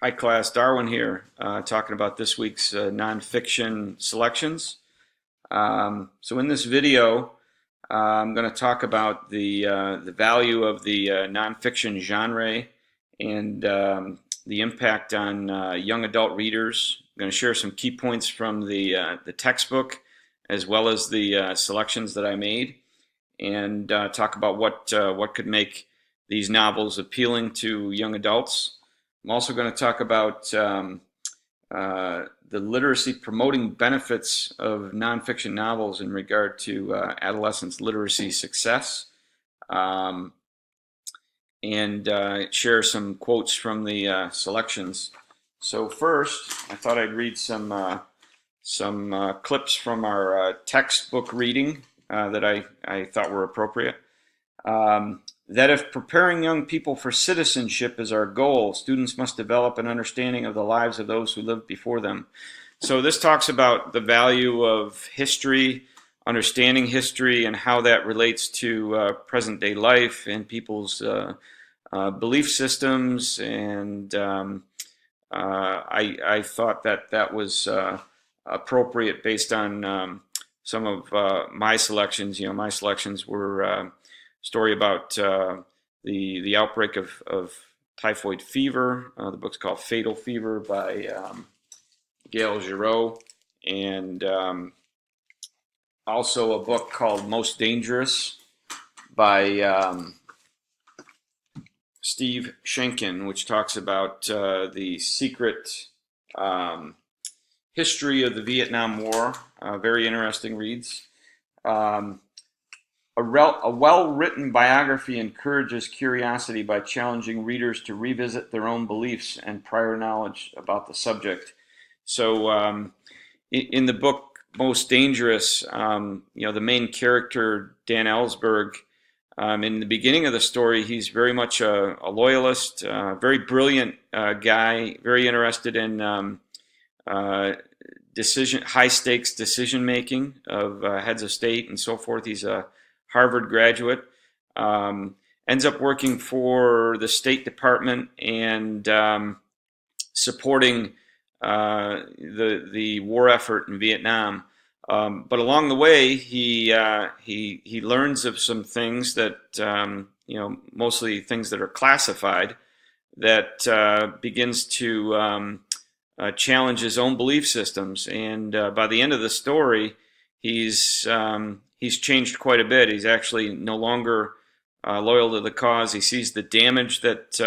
Hi class, Darwin here, talking about this week's nonfiction selections. So in this video, I'm going to talk about the value of the nonfiction genre and the impact on young adult readers. I'm going to share some key points from the textbook as well as the selections that I made, and talk about what could make these novels appealing to young adults. I'm also going to talk about the literacy promoting benefits of nonfiction novels in regard to adolescents' literacy success, um, and share some quotes from the selections. So first, I thought I'd read some clips from our textbook reading that I thought were appropriate. That if preparing young people for citizenship is our goal, students must develop an understanding of the lives of those who lived before them. So this talks about the value of history, understanding history, and how that relates to present day life and people's belief systems. And I thought that was appropriate based on some of my selections. My selections were story about the outbreak of typhoid fever. The book's called Fatal Fever by Gail Giraud, and also a book called Most Dangerous by Steve Schenken, which talks about the secret history of the Vietnam War. Very interesting reads. A well-written biography encourages curiosity by challenging readers to revisit their own beliefs and prior knowledge about the subject. So, in the book Most Dangerous, the main character, Dan Ellsberg, in the beginning of the story, he's very much a loyalist, very brilliant guy, very interested in high stakes decision making of heads of state and so forth. He's a Harvard graduate, ends up working for the State Department and supporting the war effort in Vietnam. But along the way, he learns of some things that mostly things that are classified, that begins to challenge his own belief systems. And by the end of the story, he's changed quite a bit. He's actually no longer loyal to the cause. He sees the damage that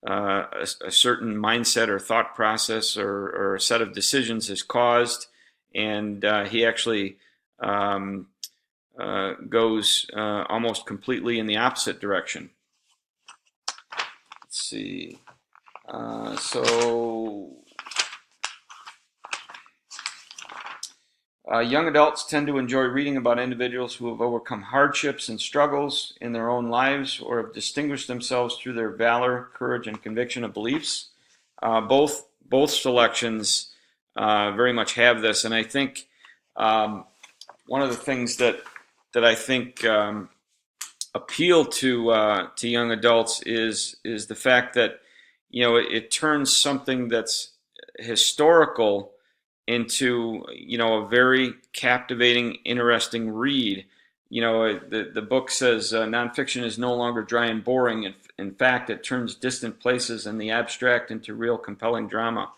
a certain mindset or thought process or a set of decisions has caused, and he actually goes almost completely in the opposite direction. Let's see. Young adults tend to enjoy reading about individuals who have overcome hardships and struggles in their own lives or have distinguished themselves through their valor, courage, and conviction of beliefs. Both selections very much have this, and I think one of the things that I think appeal to young adults is the fact that it turns something that's historical into a very captivating, interesting read. The book says nonfiction is no longer dry and boring. In fact, it turns distant places and the abstract into real compelling drama.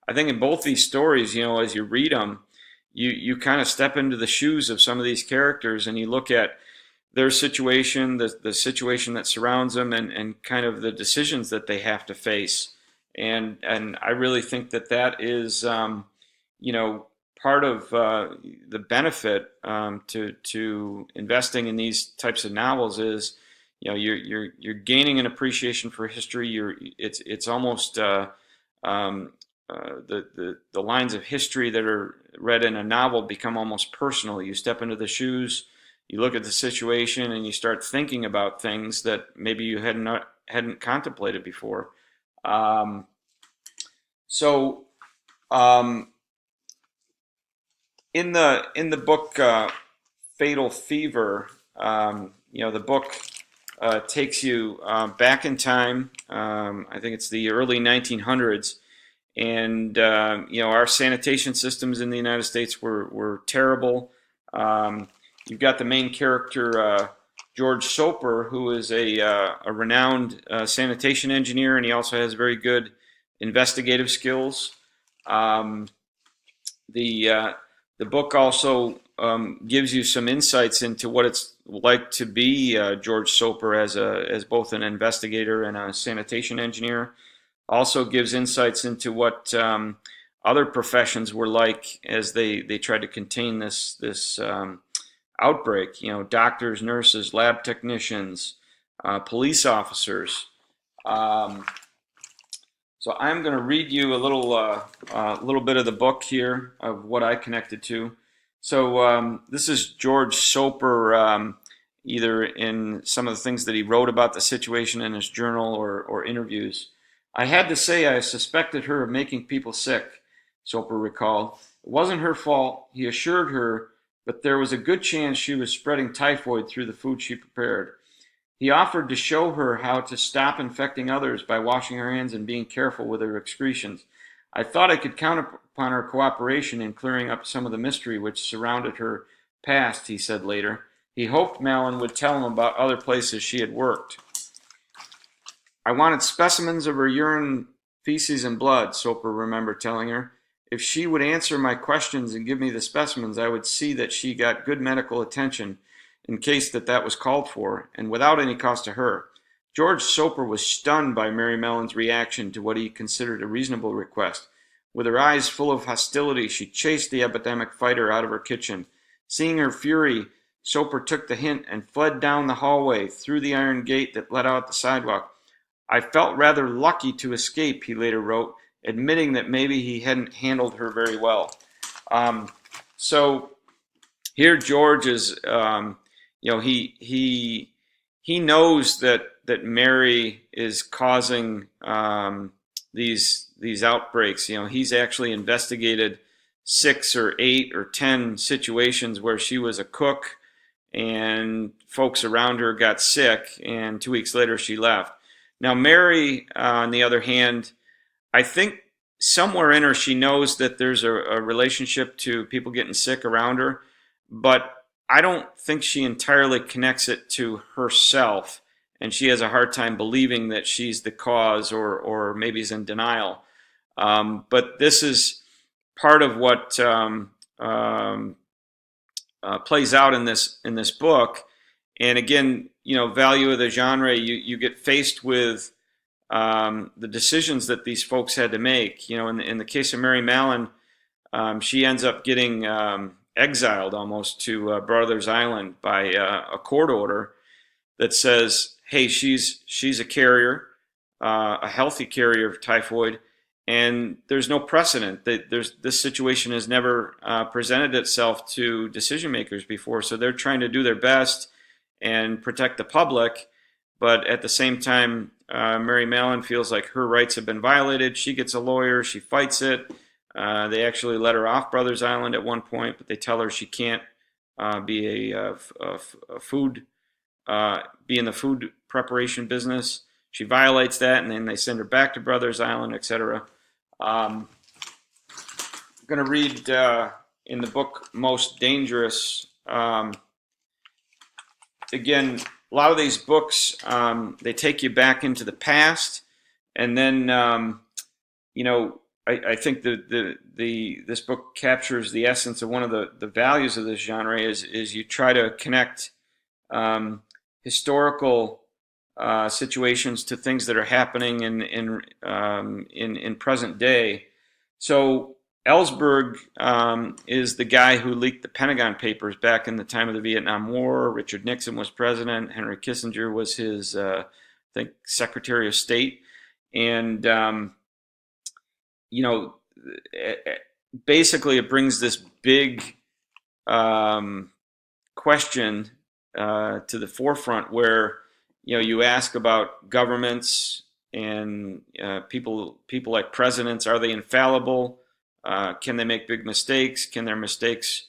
I think in both these stories, as you read them, you kind of step into the shoes of some of these characters and you look at their situation, the situation that surrounds them, and kind of the decisions that they have to face. And I really think that is part of the benefit to investing in these types of novels is, you're gaining an appreciation for history. It's almost the lines of history that are read in a novel become almost personal. You step into the shoes, you look at the situation, and you start thinking about things that maybe you hadn't contemplated before. So. In the book Fatal Fever, the book takes you back in time. I think it's the early 1900s, and our sanitation systems in the United States were terrible. You've got the main character, George Soper, who is a renowned sanitation engineer, and he also has very good investigative skills. Um, the book also gives you some insights into what it's like to be George Soper as both an investigator and a sanitation engineer. Also gives insights into what other professions were like as they tried to contain this outbreak. Doctors, nurses, lab technicians, police officers. So I'm going to read you a little bit of the book here of what I connected to. So this is George Soper, either in some of the things that he wrote about the situation in his journal or interviews. I had to say I suspected her of making people sick, Soper recalled. It wasn't her fault, he assured her, but there was a good chance she was spreading typhoid through the food she prepared. He offered to show her how to stop infecting others by washing her hands and being careful with her excretions. I thought I could count upon her cooperation in clearing up some of the mystery which surrounded her past, he said later. He hoped Mallon would tell him about other places she had worked. I wanted specimens of her urine, feces, and blood, Soper remembered telling her. If she would answer my questions and give me the specimens, I would see that she got good medical attention in case that was called for, and without any cost to her. George Soper was stunned by Mary Mellon's reaction to what he considered a reasonable request. With her eyes full of hostility, she chased the epidemic fighter out of her kitchen. Seeing her fury, Soper took the hint and fled down the hallway, through the iron gate that led out the sidewalk. I felt rather lucky to escape, he later wrote, admitting that maybe he hadn't handled her very well. So here George is, he knows that Mary is causing these outbreaks. He's actually investigated 6 or 8 or 10 situations where she was a cook and folks around her got sick, and 2 weeks later she left. Now Mary, on the other hand, I think somewhere in her she knows that there's a relationship to people getting sick around her, but I don't think she entirely connects it to herself, and she has a hard time believing that she's the cause, or maybe is in denial. But this is part of what plays out in this book. And again, value of the genre, you get faced with the decisions that these folks had to make. In the case of Mary Mallon, she ends up getting exiled almost to Brothers Island by a court order that says, hey, she's a carrier, a healthy carrier of typhoid, and there's no precedent. This situation has never presented itself to decision makers before, so they're trying to do their best and protect the public, but at the same time, Mary Mallon feels like her rights have been violated. She gets a lawyer, she fights it. They actually let her off Brothers Island at one point, but they tell her she can't be a food, be in the food preparation business. She violates that, and then they send her back to Brothers Island, etc. I'm going to read in the book Most Dangerous. Again, a lot of these books, they take you back into the past, and then I think this book captures the essence of one of the values of this genre is you try to connect historical situations to things that are happening in present day. So Ellsberg is the guy who leaked the Pentagon Papers back in the time of the Vietnam War. Richard Nixon was president. Henry Kissinger was his, I think, Secretary of State. And, basically it brings this big question to the forefront where, you ask about governments and people like presidents. Are they infallible? Can they make big mistakes? Can their mistakes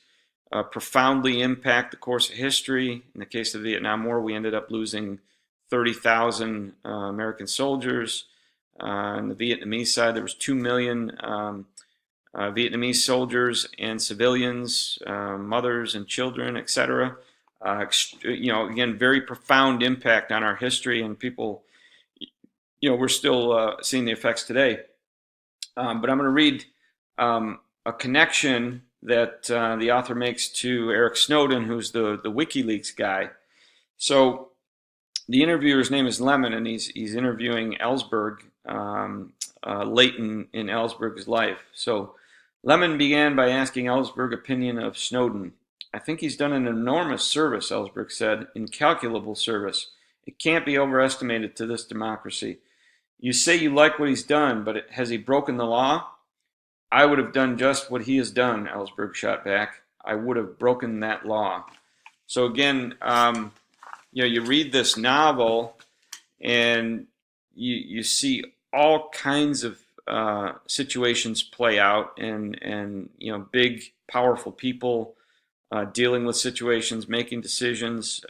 profoundly impact the course of history? In the case of the Vietnam War, we ended up losing 30,000 American soldiers. On the Vietnamese side, there was 2 million Vietnamese soldiers and civilians, mothers and children, etc. Again, very profound impact on our history, and people, we're still seeing the effects today. But I'm going to read a connection that the author makes to Eric Snowden, who's the WikiLeaks guy. So the interviewer's name is Lemon, and he's interviewing Ellsberg late in Ellsberg's life. So Lemon began by asking Ellsberg's opinion of Snowden. I think he's done an enormous service, Ellsberg said, incalculable service. It can't be overestimated to this democracy. You say you like what he's done, but has he broken the law? I would have done just what he has done, Ellsberg shot back. I would have broken that law. So again, you read this novel and you see all kinds of situations play out, and big, powerful people dealing with situations, making decisions.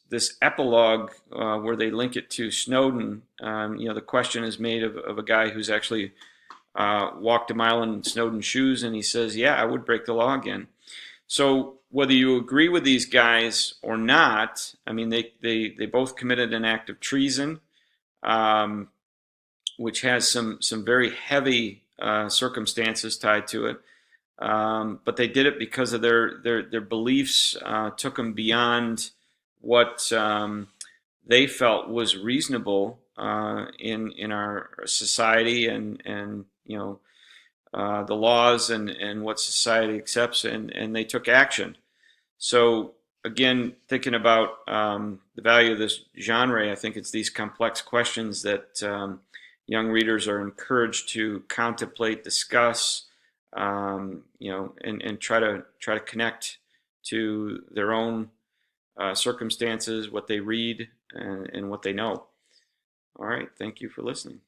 This epilogue where they link it to Snowden, the question is made of a guy who's actually walked a mile in Snowden's shoes, and he says, yeah, I would break the law again. So whether you agree with these guys or not, I mean, they both committed an act of treason, which has some very heavy circumstances tied to it. But they did it because of their beliefs, took them beyond what they felt was reasonable in our society, and the laws and what society accepts, and they took action. So again, thinking about the value of this genre, I think it's these complex questions that young readers are encouraged to contemplate, discuss, and try to connect to their own circumstances, what they read, and what they know. All right, thank you for listening.